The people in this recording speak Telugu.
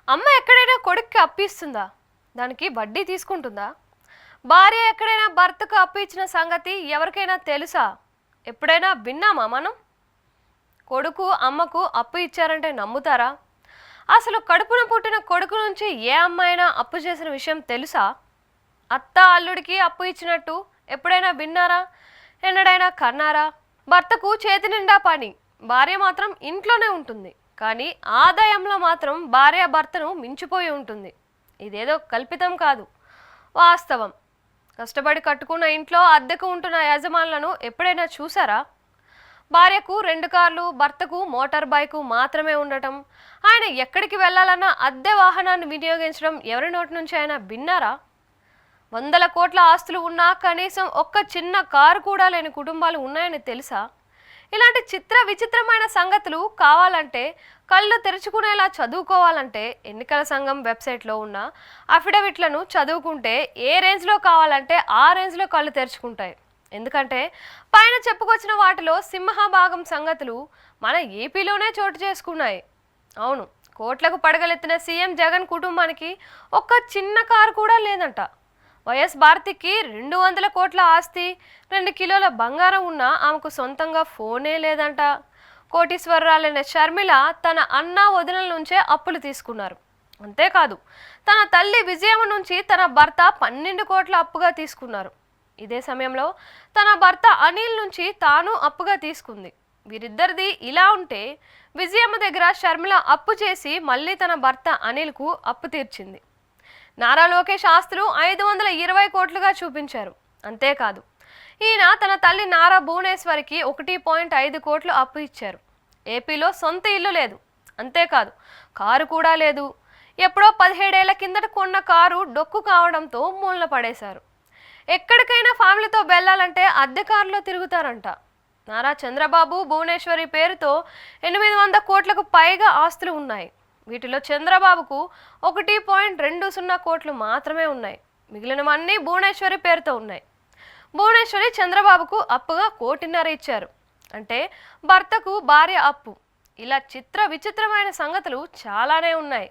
అమ్మ ఎక్కడైనా కొడుక్కి అప్పిస్తుందా? దానికి వడ్డీ తీసుకుంటుందా? భార్య ఎక్కడైనా భర్తకు అప్పు ఇచ్చిన సంగతి ఎవరికైనా తెలుసా? ఎప్పుడైనా విన్నామా మనం? కొడుకు అమ్మకు అప్పు ఇచ్చారంటే నమ్ముతారా? అసలు కడుపున పుట్టిన కొడుకు నుంచి ఏ అమ్మాయినా అప్పు చేసిన విషయం తెలుసా? అత్త అల్లుడికి అప్పు ఇచ్చినట్టు ఎప్పుడైనా విన్నారా? ఎన్నడైనా కన్నారా? భర్తకు చేతి నిండా పని, భార్య మాత్రం ఇంట్లోనే ఉంటుంది. కానీ ఆదాయంలో మాత్రం భార్య భర్తను మించిపోయి ఉంటుంది. ఇదేదో కల్పితం కాదు, వాస్తవం. కష్టపడి కట్టుకున్న ఇంట్లో అద్దెకు ఉంటున్న యజమానులను ఎప్పుడైనా చూసారా? భార్యకు 2 కార్లు, భర్తకు మోటార్ బైకు మాత్రమే ఉండటం, ఆయన ఎక్కడికి వెళ్ళాలన్నా అద్దె వాహనాన్ని వినియోగించడం ఎవరి నోటి నుంచి అయినా విన్నారా? 100 కోట్ల ఆస్తులు ఉన్నా కనీసం ఒక్క చిన్న కారు కూడా లేని కుటుంబాలు ఉన్నాయని తెలుసా? ఇలాంటి చిత్ర విచిత్రమైన సంగతులు కావాలంటే, కళ్ళు తెరుచుకునేలా చదువుకోవాలంటే ఎన్నికల సంఘం వెబ్సైట్లో ఉన్న అఫిడవిట్లను చదువుకుంటే ఏ రేంజ్లో కావాలంటే ఆ రేంజ్లో కళ్ళు తెరుచుకుంటాయి. ఎందుకంటే పైన చెప్పుకొచ్చిన వాటిలో సింహభాగం సంగతులు మన ఏపీలోనే చోటు చేసుకున్నాయి. అవును, కోట్లకు పడగలెత్తిన సీఎం జగన్ కుటుంబానికి ఒక్క చిన్న కారు కూడా లేదంట. వైఎస్ భారతికి 200 కోట్ల ఆస్తి, 2 కిలోల బంగారం ఉన్నా ఆమెకు సొంతంగా ఫోనే లేదంట. కోటీశ్వరరాలైన షర్మిల తన అన్న వదినల నుంచే అప్పులు తీసుకున్నారు. అంతేకాదు, తన తల్లి విజయమ్మ నుంచి తన భర్త 12 కోట్ల అప్పుగా తీసుకున్నారు. ఇదే సమయంలో తన భర్త అనిల్ నుంచి తాను అప్పుగా తీసుకుంది. వీరిద్దరిది ఇలా ఉంటే, విజయమ్మ దగ్గర షర్మిల అప్పు చేసి మళ్ళీ తన భర్త అనిల్కు అప్పు తీర్చింది. నారా లోకేష్ ఆస్తులు 520 కోట్లుగా చూపించారు. అంతేకాదు, ఈయన తన తల్లి నారా భువనేశ్వరికి 1.5 కోట్లు అప్పు ఇచ్చారు. ఏపీలో సొంత ఇల్లు లేదు. అంతేకాదు, కారు కూడా లేదు. ఎప్పుడో 17 ఏళ్ల కిందట కొన్న కారు డొక్కు కావడంతో మూలన పడేశారు. ఎక్కడికైనా ఫ్యామిలీతో వెళ్ళాలంటే అద్దె కారులో తిరుగుతారంట. నారా చంద్రబాబు భువనేశ్వరి పేరుతో 800 కోట్లకు పైగా ఆస్తులు ఉన్నాయి. వీటిలో చంద్రబాబుకు 1.20 కోట్లు మాత్రమే ఉన్నాయి. మిగిలినవన్నీ భువనేశ్వరి పేరుతో ఉన్నాయి. భువనేశ్వరి చంద్రబాబుకు అప్పుగా 1.5 కోట్లు ఇచ్చారు. అంటే భర్తకు భార్య అప్పు. ఇలా చిత్ర విచిత్రమైన సంగతులు చాలానే ఉన్నాయి.